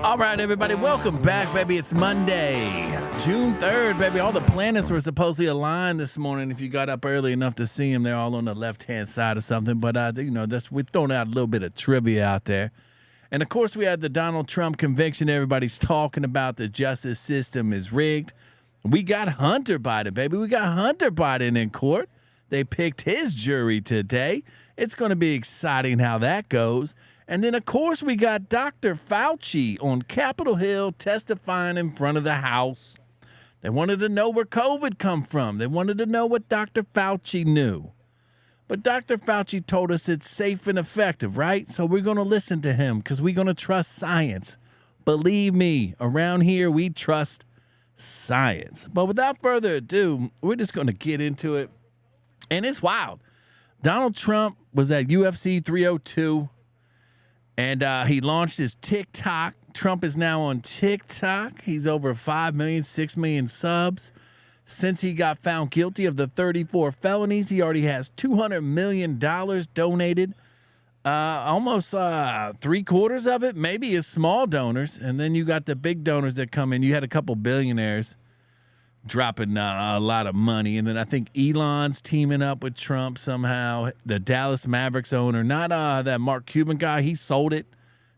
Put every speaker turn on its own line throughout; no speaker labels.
All right, everybody, welcome back, baby. It's Monday, June 3rd, baby. All the planets were supposedly aligned this morning. If you got up early enough to see them, they're all on the left-hand side or something. But, we're throwing out a little bit of trivia out there. And, of course, we had the Donald Trump conviction. Everybody's talking about the justice system is rigged. We got Hunter Biden, baby. We got Hunter Biden in court. They picked his jury today. It's going to be exciting how that goes. And then, of course, we got Dr. Fauci on Capitol Hill testifying in front of the House. They wanted to know where COVID come from. They wanted to know what Dr. Fauci knew. But Dr. Fauci told us it's safe and effective, right? So we're going to listen to him because we're going to trust science. Believe me, around here we trust science. But without further ado, we're just going to get into it. And it's wild. Donald Trump was at UFC 302. And he launched his TikTok. Trump is now on TikTok. He's over 5 million, 6 million subs. Since he got found guilty of the 34 felonies, he already has $200 million donated. Almost 3/4 of it maybe is small donors. And then you got the big donors that come in. You had a couple billionaires dropping a lot of money. And then I think Elon's teaming up with Trump somehow. The Dallas Mavericks owner, not that Mark Cuban guy, he sold it.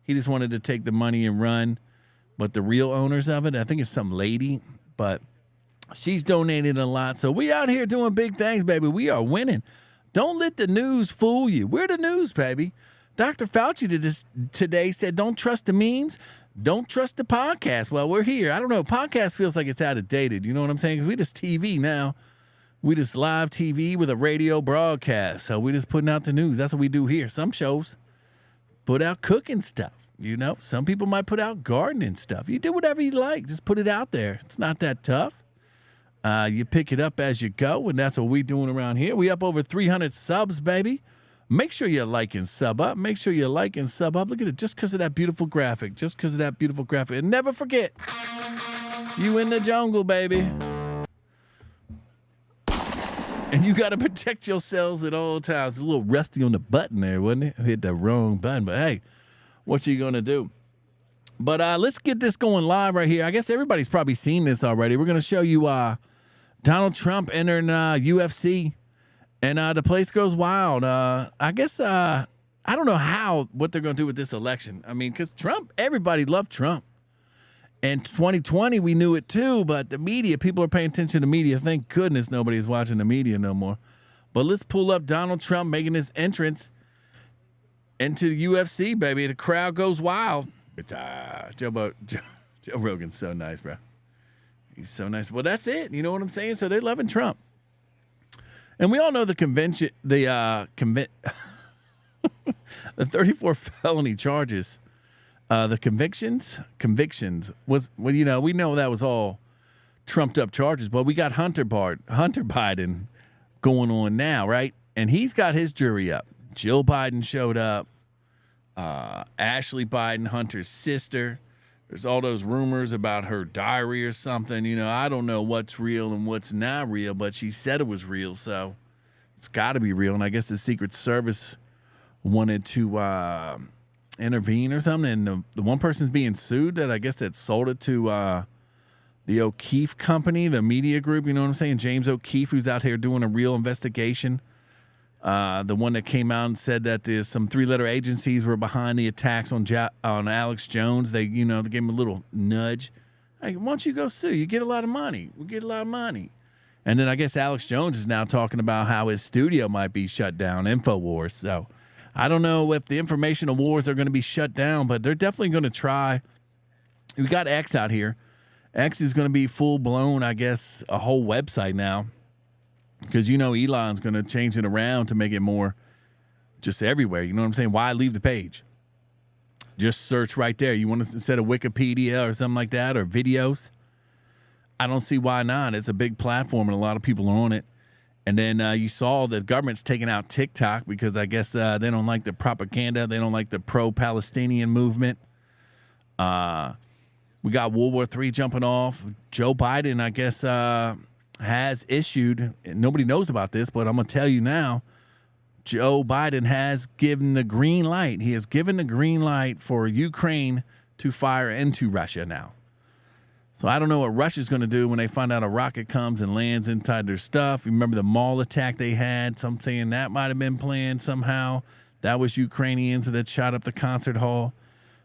He just wanted to take the money and run. But the real owners of it, I think it's some lady, but she's donated a lot. So we out here doing big things, baby. We are winning. Don't let the news fool you. We're the news, baby. Dr. Fauci today said, don't trust the memes. Don't trust the podcast. Well, we're here. I don't know. Podcast feels like it's outdated. You know what I'm saying? 'Cause we just TV now. We just live TV with a radio broadcast. So we just putting out the news. That's what we do here. Some shows put out cooking stuff. You know, some people might put out gardening stuff. You do whatever you like. Just put it out there. It's not that tough. You pick it up as you go, and that's what we doing around here. We up over 300 subs, baby. Make sure you like and sub up. Make sure you like and sub up. Look at it, just because of that beautiful graphic. Just because of that beautiful graphic. And never forget, you in the jungle, baby. And you got to protect yourselves at all times. A little rusty on the button there, wasn't it? I hit the wrong button, but hey, what you going to do? But let's get this going live right here. I guess everybody's probably seen this already. We're going to show you Donald Trump entering UFC. And the place goes wild. I guess I don't know what they're going to do with this election. I mean, because Trump, everybody loved Trump. And 2020, we knew it too. But the media, people are paying attention to media. Thank goodness nobody's watching the media no more. But let's pull up Donald Trump making his entrance into the UFC, baby. The crowd goes wild. Joe Rogan's so nice, bro. He's so nice. Well, that's it. You know what I'm saying? So they're loving Trump. And we all know the convention, the 34 felony charges, the convictions was, well, you know, we know that was all trumped up charges, but we got Hunter Biden going on now, right? And he's got his jury up. Jill Biden showed up. Ashley Biden, Hunter's sister. There's all those rumors about her diary or something. You know, I don't know what's real and what's not real, but she said it was real, so it's got to be real. And I guess the Secret Service wanted to intervene or something. And the one person's being sued that I guess that sold it to the O'Keefe Company, the media group. You know what I'm saying? James O'Keefe, who's out here doing a real investigation. The one that came out and said that there's some 3-letter agencies were behind the attacks on Alex Jones. They gave him a little nudge. Hey, why don't you go sue? You get a lot of money. We get a lot of money. And then I guess Alex Jones is now talking about how his studio might be shut down, InfoWars. So I don't know if the informational wars are going to be shut down, but they're definitely going to try. We got X out here. X is going to be full-blown, I guess, a whole website now. Because, you know, Elon's going to change it around to make it more just everywhere. You know what I'm saying? Why leave the page? Just search right there. You want to, instead of Wikipedia or something like that, or videos? I don't see why not. It's a big platform and a lot of people are on it. And then you saw the government's taking out TikTok because I guess they don't like the propaganda. They don't like the pro-Palestinian movement. We got World War III jumping off. Joe Biden, I guess, has issued, and nobody knows about this, but I'm going to tell you now, Joe Biden has given the green light. He has given the green light for Ukraine to fire into Russia now. So I don't know what Russia's going to do when they find out a rocket comes and lands inside their stuff. Remember the mall attack they had? Some saying that might have been planned somehow. That was Ukrainians that shot up the concert hall.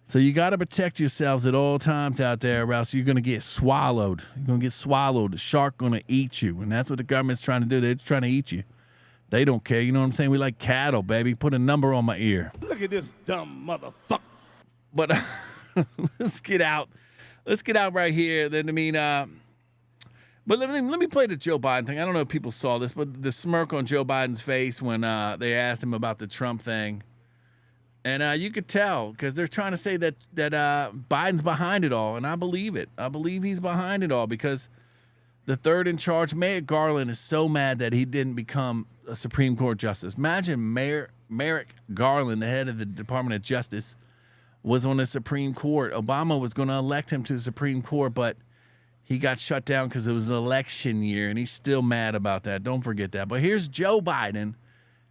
So you got to protect yourselves at all times out there, or else you're going to get swallowed. You're going to get swallowed. The shark going to eat you. And that's what the government's trying to do. They're trying to eat you. They don't care. You know what I'm saying? We like cattle, baby. Put a number on my ear.
Look at this dumb motherfucker.
But let's get out. Let's get out right here. Then but let me play the Joe Biden thing. I don't know if people saw this, but the smirk on Joe Biden's face when they asked him about the Trump thing, and you could tell because they're trying to say that Biden's behind it all, and I believe it. I believe he's behind it all because the third in charge, Merrick Garland, is so mad that he didn't become a Supreme Court justice. Imagine Merrick Garland, the head of the Department of Justice, was on the Supreme Court. Obama was going to elect him to the Supreme Court, but he got shut down because it was an election year, and he's still mad about that. Don't forget that. But here's Joe Biden.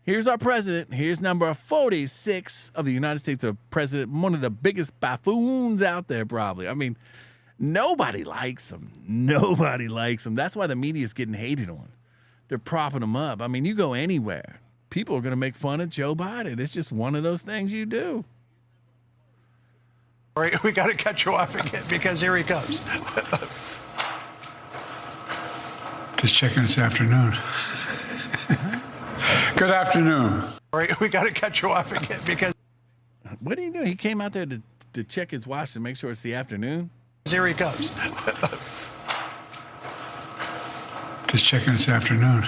Here's our president. Here's number 46 of the United States president, one of the biggest buffoons out there probably. I mean, nobody likes him. Nobody likes him. That's why the media is getting hated on. They're propping him up. I mean, you go anywhere, people are going to make fun of Joe Biden. It's just one of those things you do.
All right, we got to cut you off again because here he comes.
Just checking this afternoon. Good afternoon.
All right, we got to cut you off again because.
What are you doing? He came out there to check his watch to make sure it's the afternoon.
Here he comes.
Just checking this afternoon.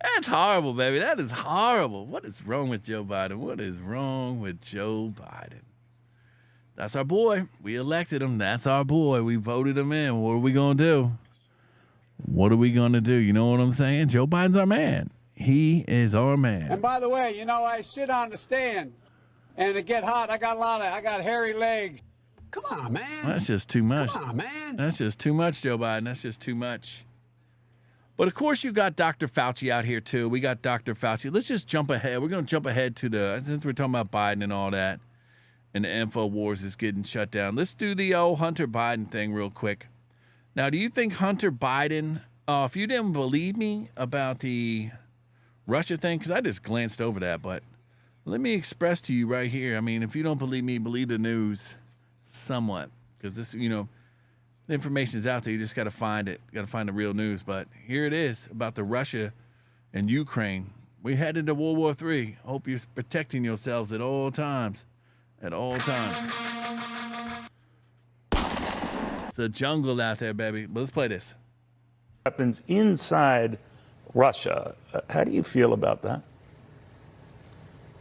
That's horrible, baby. That is horrible. What is wrong with Joe Biden? What is wrong with Joe Biden? That's our boy. We elected him. That's our boy. We voted him in. What are we going to do? What are we going to do? You know what I'm saying? Joe Biden's our man. He is our man.
And by the way, you know, I sit on the stand and it get hot. I got hairy legs.
Come on, man.
That's just too much.
Come on, man.
That's just too much, Joe Biden. That's just too much. But, of course, you got Dr. Fauci out here, too. We got Dr. Fauci. Let's just jump ahead. We're going to jump ahead to since we're talking about Biden and all that, and the info wars is getting shut down. Let's do the old Hunter Biden thing real quick. Now, do you think Hunter Biden, if you didn't believe me about the Russia thing, because I just glanced over that, but let me express to you right here. I mean, if you don't believe me, believe the news somewhat, because this, the information is out there. You just got to find it. You got to find the real news. But here it is about the Russia and Ukraine. We headed to World War III. Hope you're protecting yourselves at all times. At all times. It's a jungle out there, baby. But let's play this.
Weapons inside Russia. How do you feel about that?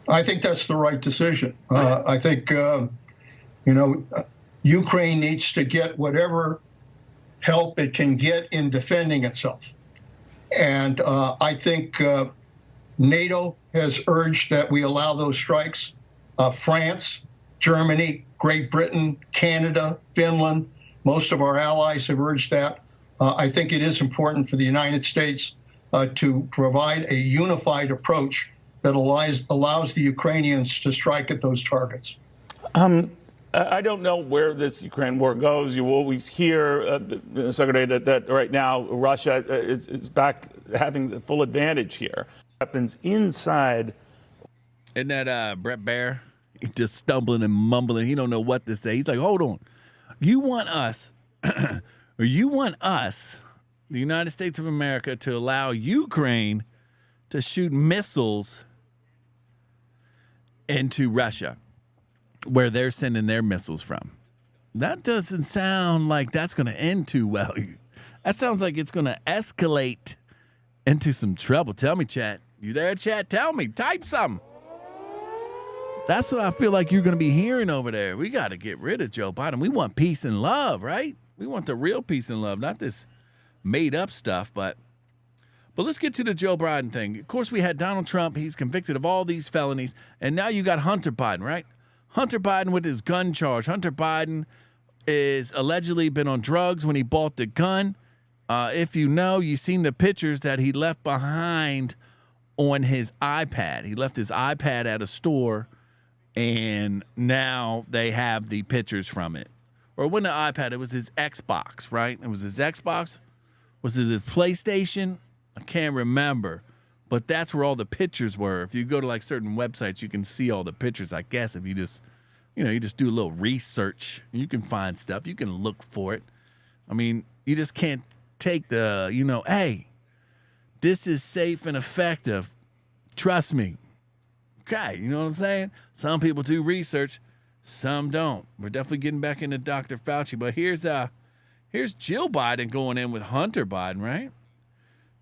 I think that's the right decision. I think, Ukraine needs to get whatever help it can get in defending itself. And I think NATO has urged that we allow those strikes. France, Germany, Great Britain, Canada, Finland, most of our allies have urged that. I think it is important for the United States to provide a unified approach that allows the Ukrainians to strike at those targets.
I don't know where this Ukraine war goes. You always hear, Secretary, that right now Russia is back having the full advantage here. Weapons inside.
Isn't that Brett Baer? He's just stumbling and mumbling. He don't know what to say. He's like, hold on. You want us, or you want us, the United States of America, to allow Ukraine to shoot missiles into Russia, where they're sending their missiles from. That doesn't sound like that's going to end too well. That sounds like it's going to escalate into some trouble. Tell me, chat. You there, chat? Tell me. Type something. That's what I feel like you're going to be hearing over there. We got to get rid of Joe Biden. We want peace and love, right? We want the real peace and love, not this made-up stuff. But let's get to the Joe Biden thing. Of course, we had Donald Trump. He's convicted of all these felonies. And now you got Hunter Biden, right? Hunter Biden with his gun charge. Hunter Biden is allegedly been on drugs when he bought the gun. If you know, you've seen the pictures that he left behind on his iPad. He left his iPad at a store, and now they have the pictures from it. Or when the iPad, it was his Xbox, right? It was his Xbox. Was it his PlayStation? I can't remember. But that's where all the pictures were. If you go to like certain websites, you can see all the pictures, I guess, if you just, you just do a little research. You can find stuff. You can look for it. I mean, you just can't take the, hey, this is safe and effective. Trust me. Okay, you know what I'm saying? Some people do research, some don't. We're definitely getting back into Dr. Fauci, but here's Jill Biden going in with Hunter Biden, right?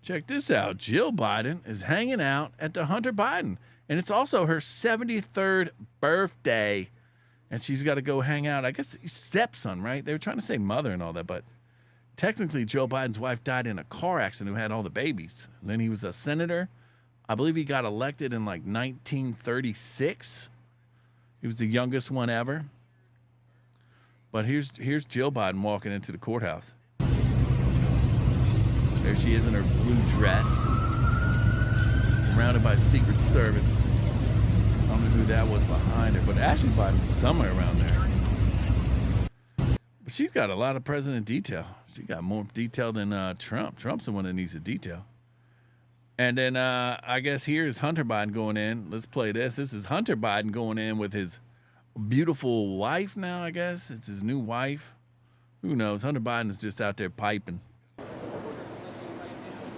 Check this out. Jill Biden is hanging out at the Hunter Biden, and it's also her 73rd birthday, and she's got to go hang out. I guess stepson, right? They were trying to say mother and all that, but technically Joe Biden's wife died in a car accident who had all the babies. And then he was a senator. I believe he got elected in like 1936. He was the youngest one ever. But here's Jill Biden walking into the courthouse. There she is in her blue dress, surrounded by Secret Service. I don't know who that was behind her, but Ashley Biden was somewhere around there. But she's got a lot of president detail. She got more detail than Trump. Trump's the one that needs the detail. And then I guess here's Hunter Biden going in. Let's play this. This is Hunter Biden going in with his beautiful wife now, I guess. It's his new wife. Who knows? Hunter Biden is just out there piping.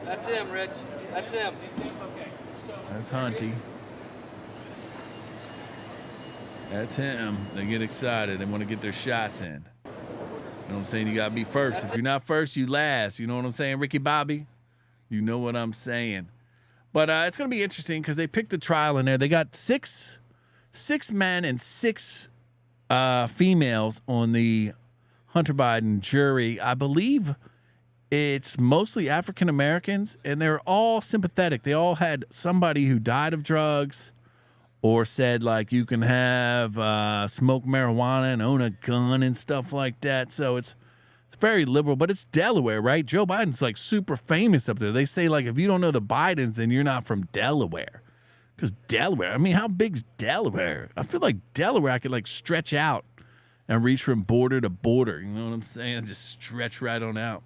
That's him, Rich. That's him.
That's Hunty. That's him. They get excited. They want to get their shots in. You know what I'm saying? You got to be first. If you're not first, you last. You know what I'm saying, Ricky Bobby? You know what I'm saying. But it's going to be interesting because they picked the trial in there. They got six men and six females on the Hunter Biden jury. I believe it's mostly African Americans, and they're all sympathetic. They all had somebody who died of drugs or said, like, you can have smoke marijuana and own a gun and stuff like that. So it's very liberal, but it's Delaware, right? Joe Biden's like super famous up there. They say, like, if you don't know the Bidens, then you're not from Delaware. Because Delaware, I mean, how big's Delaware? I feel like Delaware, I could like stretch out and reach from border to border. You know what I'm saying? Just stretch right on out.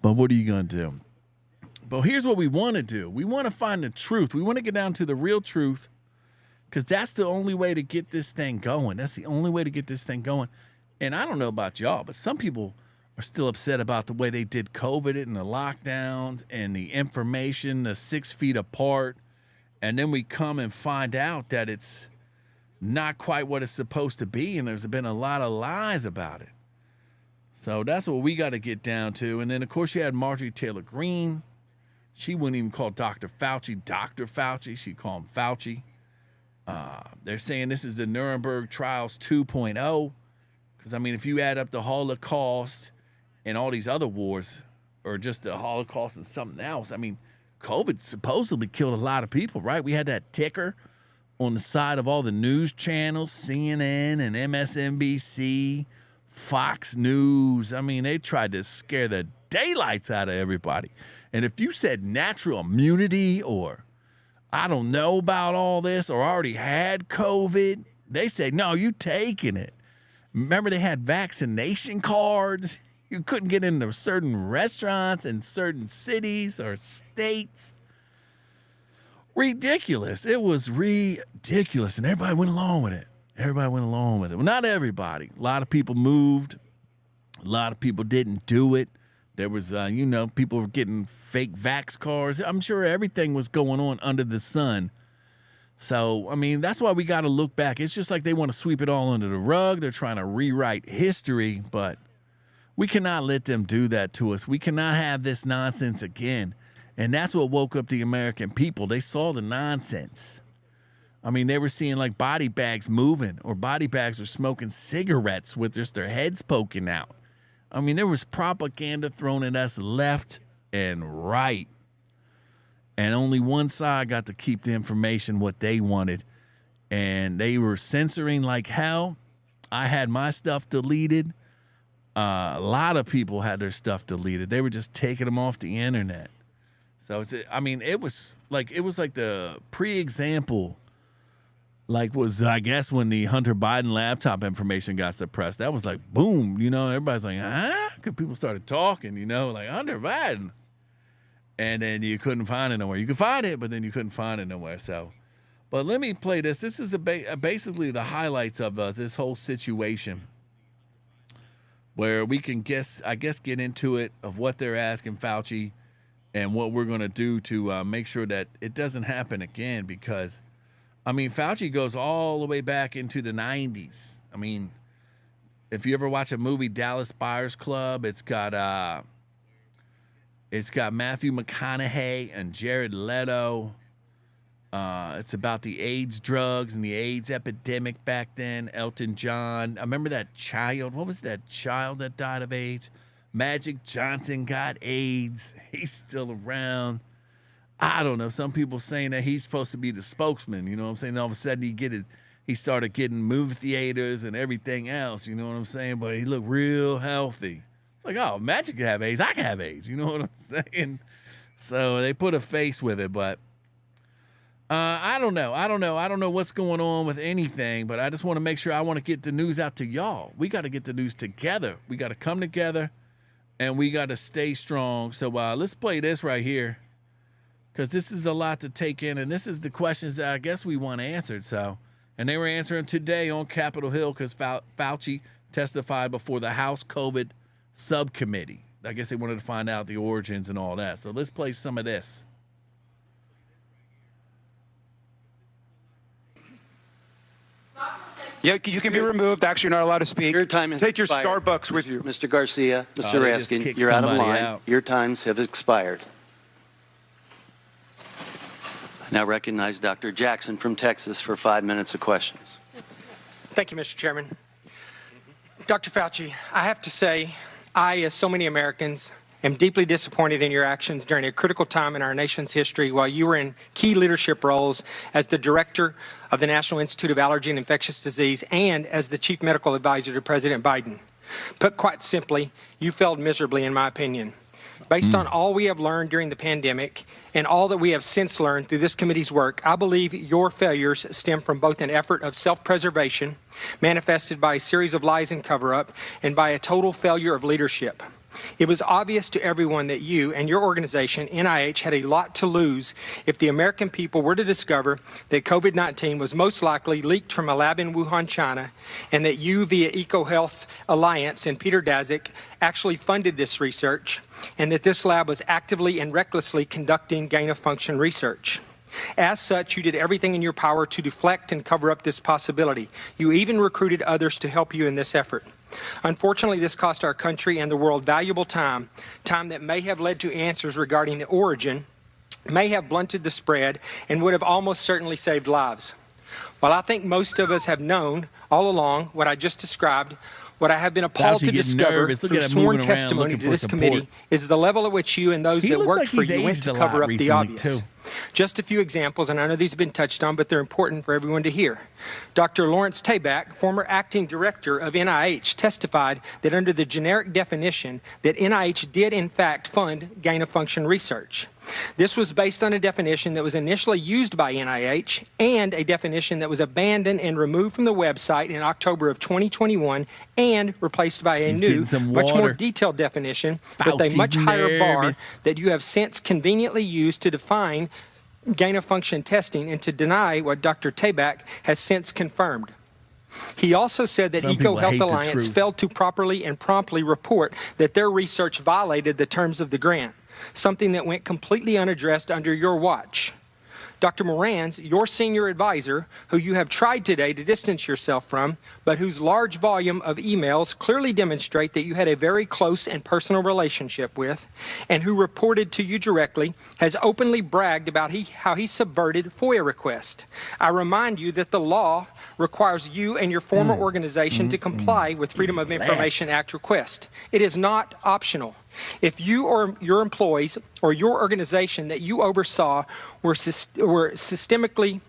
But what are you going to do? But here's what we want to do. We want to find the truth. We want to get down to the real truth, because that's the only way to get this thing going. That's the only way to get this thing going. And I don't know about y'all, but some people are still upset about the way they did COVID and the lockdowns and the information, the 6 feet apart. And then we come and find out that it's not quite what it's supposed to be. And there's been a lot of lies about it. So that's what we got to get down to. And then, of course, you had Marjorie Taylor Greene. She wouldn't even call Dr. Fauci Dr. Fauci. She'd call him Fauci. They're saying this is the Nuremberg Trials 2.0. Because, I mean, if you add up the Holocaust and all these other wars, or just the Holocaust and something else, I mean, COVID supposedly killed a lot of people, right? We had that ticker on the side of all the news channels, CNN and MSNBC, Fox News. I mean, they tried to scare the daylights out of everybody. And if you said natural immunity, or I don't know about all this, or already had COVID, they said, no, you taking it. Remember, they had vaccination cards. You couldn't get into certain restaurants in certain cities or states. Ridiculous. It was ridiculous. And everybody went along with it. Everybody went along with it. Well, not everybody. A lot of people moved. A lot of people didn't do it. There was, people were getting fake vax cards. I'm sure everything was going on under the sun. So, I mean, that's why we got to look back. It's just like they want to sweep it all under the rug. They're trying to rewrite history, but we cannot let them do that to us. We cannot have this nonsense again. And that's what woke up the American people. They saw the nonsense. I mean, they were seeing like body bags moving, or body bags were smoking cigarettes with just their heads poking out. I mean, there was propaganda thrown at us left and right. And only one side got to keep the information what they wanted. And they were censoring like hell. I had my stuff deleted. A lot of people had their stuff deleted. They were just taking them off the internet. So I mean, it was like the pre-example, like was I guess when the Hunter Biden laptop information got suppressed. That was like boom, everybody's like, huh? Because people started talking, like Hunter Biden, and then you couldn't find it nowhere. You could find it, but then you couldn't find it nowhere. So, but let me play this. This is basically the highlights of this whole situation, where we can get into it of what they're asking Fauci. And what we're going to do to make sure that it doesn't happen again, because, I mean, Fauci goes all the way back into the 90s. I mean, if you ever watch a movie, Dallas Buyers Club, it's got Matthew McConaughey and Jared Leto. It's about the AIDS drugs and the AIDS epidemic back then. Elton John. I remember that child. What was that child that died of AIDS? Magic Johnson got AIDS. He's still around. I don't know. Some people saying that he's supposed to be the spokesman. You know what I'm saying? All of a sudden he started getting movie theaters and everything else. You know what I'm saying? But he looked real healthy. It's like, oh, Magic can have AIDS. I can have AIDS. You know what I'm saying? So they put a face with it. But I don't know. I don't know what's going on with anything. But I just want to make sure I want to get the news out to y'all. We got to get the news together. We got to come together. And we got to stay strong. So let's play this right here, because this is a lot to take in. And this is the questions that I guess we want answered. So, and they were answering today on Capitol Hill because Fauci testified before the House COVID subcommittee. I guess they wanted to find out the origins and all that. So let's play some of this.
Yeah, you can be removed. Actually, you're not allowed to speak.
Your time has
Take your
expired.
Starbucks with you.
Mr. Garcia, Mr.
they just
Raskin,
kicked
you're out of
somebody
line.
out.
Your times have expired. I now recognize Dr. Jackson from Texas for 5 minutes of questions.
Thank you, Mr. Chairman. Dr. Fauci, I have to say, I, as so many Americans, am deeply disappointed in your actions during a critical time in our nation's history while you were in key leadership roles as the director of the National Institute of Allergy and Infectious Disease and as the chief medical advisor to President Biden. Put quite simply, you failed miserably, in my opinion. Based on all we have learned during the pandemic and all that we have since learned through this committee's work, I believe your failures stem from both an effort of self-preservation, manifested by a series of lies and cover-up, and by a total failure of leadership. It was obvious to everyone that you and your organization, NIH, had a lot to lose if the American people were to discover that COVID-19 was most likely leaked from a lab in Wuhan, China, and that you, via EcoHealth Alliance and Peter Daszak, actually funded this research, and that this lab was actively and recklessly conducting gain-of-function research. As such, you did everything in your power to deflect and cover up this possibility. You even recruited others to help you in this effort. Unfortunately, this cost our country and the world valuable time that may have led to answers regarding the origin, may have blunted the spread, and would have almost certainly saved lives. While I think most of us have known all along what I just described, what I have been appalled to discover through sworn testimony to this committee is the level at which you and those that worked for you went to cover up the obvious. Just a few examples, and I know these have been touched on, but they're important for everyone to hear. Dr. Lawrence Tabak, former acting director of NIH, testified that under the generic definition that NIH did in fact fund gain-of-function research. This was based on a definition that was initially used by NIH and a definition that was abandoned and removed from the website in October of 2021 and replaced by a new, much more detailed definition with a much higher bar that you have since conveniently used to define gain-of-function testing and to deny what Dr. Tabak has since confirmed. He also said that EcoHealth Alliance failed to properly and promptly report that their research violated the terms of the grant, something that went completely unaddressed under your watch. Dr. Morans, your senior advisor, who you have tried today to distance yourself from, but whose large volume of emails clearly demonstrate that you had a very close and personal relationship with, and who reported to you directly, has openly bragged about how he subverted FOIA requests. I remind you that the law requires you and your former organization to comply with Freedom of Information Act requests. It is not optional. If you or your employees or your organization that you oversaw were systemically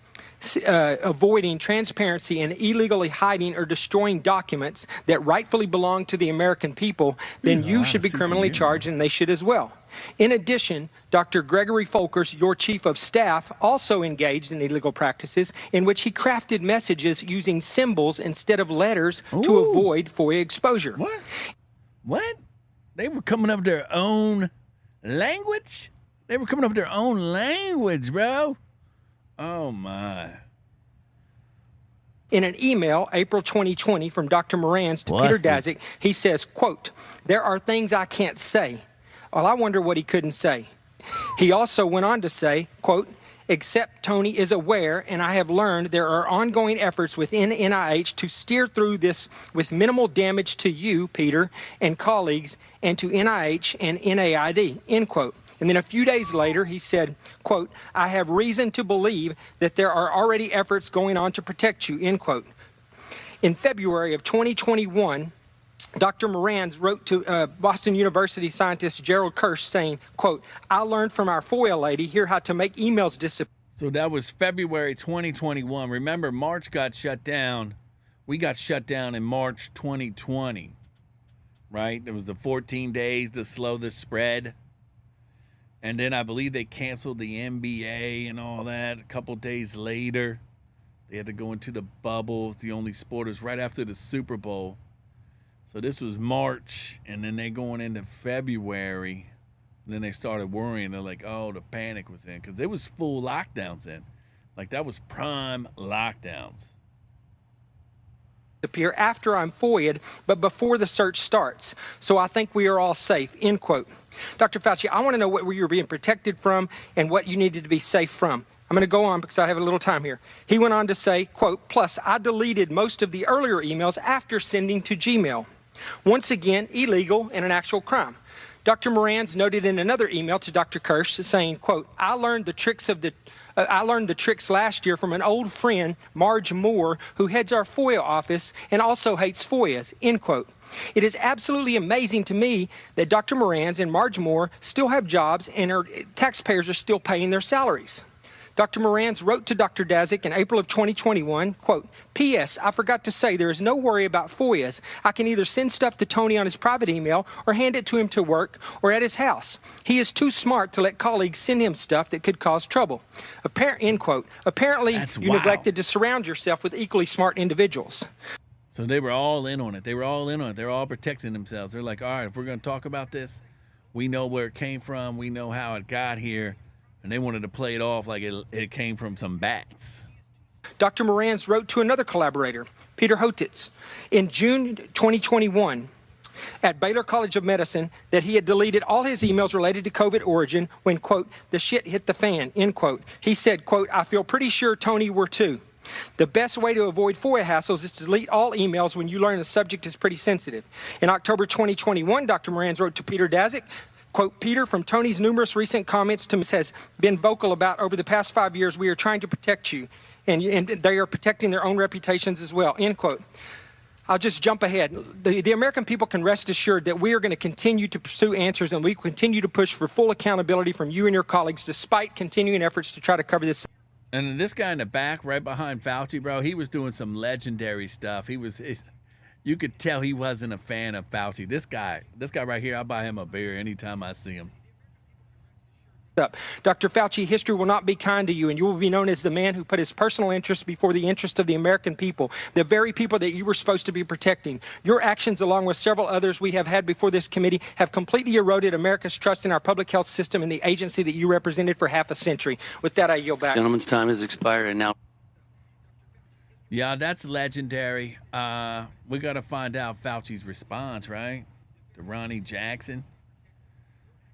avoiding transparency and illegally hiding or destroying documents that rightfully belong to the American people, then you should be criminally charged, and they should as well. In addition, Dr. Gregory Folkers, your chief of staff, also engaged in illegal practices in which he crafted messages using symbols instead of letters to avoid FOIA exposure.
What? They were coming up with their own language? They were coming up with their own language, bro. Oh, my.
In an email, April 2020, from Dr. Morans to Peter Daszak, he says, quote, "There are things I can't say." Well, I wonder what he couldn't say. He also went on to say, quote, "Except Tony is aware, and I have learned there are ongoing efforts within NIH to steer through this with minimal damage to you, Peter, and colleagues, and to NIH and NAID," end quote. And then a few days later, he said, quote, "I have reason to believe that there are already efforts going on to protect you," end quote. In February of 2021, Dr. Morans wrote to Boston University scientist Gerald Kirsch saying, quote, "I learned from our FOIA lady here how to make emails disappear."
So that was February 2021. Remember, March got shut down. We got shut down in March 2020, right? There was the 14 days to slow the spread. And then I believe they canceled the NBA and all that. A couple days later, they had to go into the bubble. It's the only sport. It was right after the Super Bowl. So this was March, and then they going into February. And then they started worrying. They're like, oh, the panic was in. Because there was full lockdowns then. Like, that was prime lockdowns.
Appear after I'm FOIA'd, but before the search starts. So I think we are all safe, end quote. Dr. Fauci, I want to know what you were being protected from and what you needed to be safe from. I'm going to go on because I have a little time here. He went on to say, quote, "Plus, I deleted most of the earlier emails after sending to Gmail. Once again, illegal and an actual crime." Dr. Morans noted in another email to Dr. Kirsch saying, quote, I learned the tricks last year from an old friend, Marge Moore, who heads our FOIA office and also hates FOIAs," end quote. It is absolutely amazing to me that Dr. Morans and Marge Moore still have jobs and our taxpayers are still paying their salaries. Dr. Morans wrote to Dr. Daszak in April of 2021, quote, "P.S. I forgot to say there is no worry about FOIAs. I can either send stuff to Tony on his private email or hand it to him to work or at his house. He is too smart to let colleagues send him stuff that could cause trouble." End quote. Apparently, you neglected to surround yourself with equally smart individuals.
So they were all in on it. They were all in on it. They were all protecting themselves. They're like, all right, if we're going to talk about this, we know where it came from. We know how it got here. And they wanted to play it off like it came from some bats.
Dr. Morans wrote to another collaborator, Peter Hotitz, in June 2021 at Baylor College of Medicine that he had deleted all his emails related to COVID origin when, quote, "the shit hit the fan," end quote. He said, quote, "I feel pretty sure Tony were too. The best way to avoid FOIA hassles is to delete all emails when you learn the subject is pretty sensitive." In October 2021, Dr. Morans wrote to Peter Daszak, quote, "Peter, from Tony's numerous recent comments to me has been vocal about over the past 5 years, we are trying to protect you, and they are protecting their own reputations as well," end quote. I'll just jump ahead. The American people can rest assured that we are going to continue to pursue answers and we continue to push for full accountability from you and your colleagues despite continuing efforts to try to cover this.
And this guy in the back, right behind Fauci, bro, he was doing some legendary stuff. You could tell he wasn't a fan of Fauci. This guy right here, I'll buy him a beer anytime I see him.
Dr. Fauci, history will not be kind to you, and you will be known as the man who put his personal interest before the interest of the American people, the very people that you were supposed to be protecting. Your actions, along with several others we have had before this committee, have completely eroded America's trust in our public health system and the agency that you represented for half a century. With that, I yield back.
Gentleman's time has expired, and now.
Yeah, that's legendary. We got to find out Fauci's response, right? To Ronnie Jackson.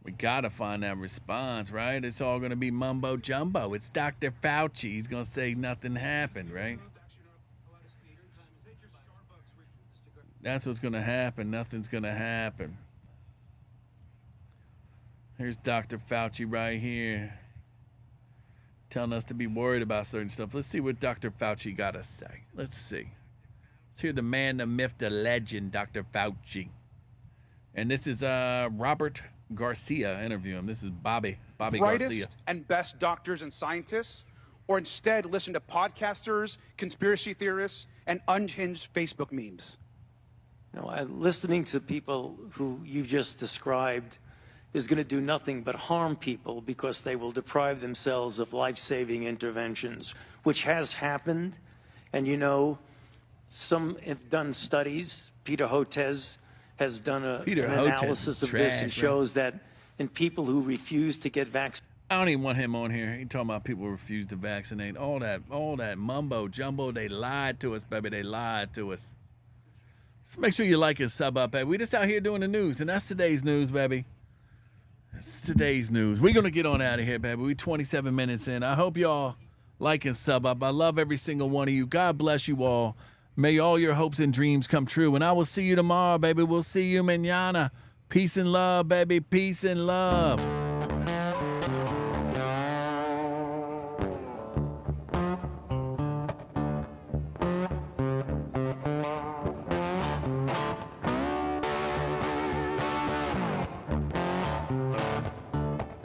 We got to find that response, right? It's all going to be mumbo jumbo. It's Dr. Fauci. He's going to say nothing happened, right? That's what's going to happen. Nothing's going to happen. Here's Dr. Fauci right here, telling us to be worried about certain stuff. Let's see what Dr. Fauci got to say. Let's see. Let's hear the man, the myth, the legend, Dr. Fauci. And this is Robert Garcia interviewing. This is Bobby
brightest
Garcia.
And best doctors and scientists, or instead listen to podcasters, conspiracy theorists, and unhinged Facebook memes?
No, listening to people who you've just described is going to do nothing but harm people because they will deprive themselves of life-saving interventions, which has happened. And you know, some have done studies. Peter Hotez has done an analysis of this and shows that in people who refuse to get vaccinated.
I don't even want him on here. He talking about people who refuse to vaccinate. All that mumbo jumbo. They lied to us, baby. They lied to us. Just make sure you like and sub up, baby. We just out here doing the news, and that's today's news, baby. That's today's news. We're gonna get on out of here, baby. We 27 minutes in. I hope y'all like and sub up. I love every single one of you. God bless you all. May all your hopes and dreams come true. And I will see you tomorrow, baby. We'll see you mañana. Peace and love, baby. Peace and love.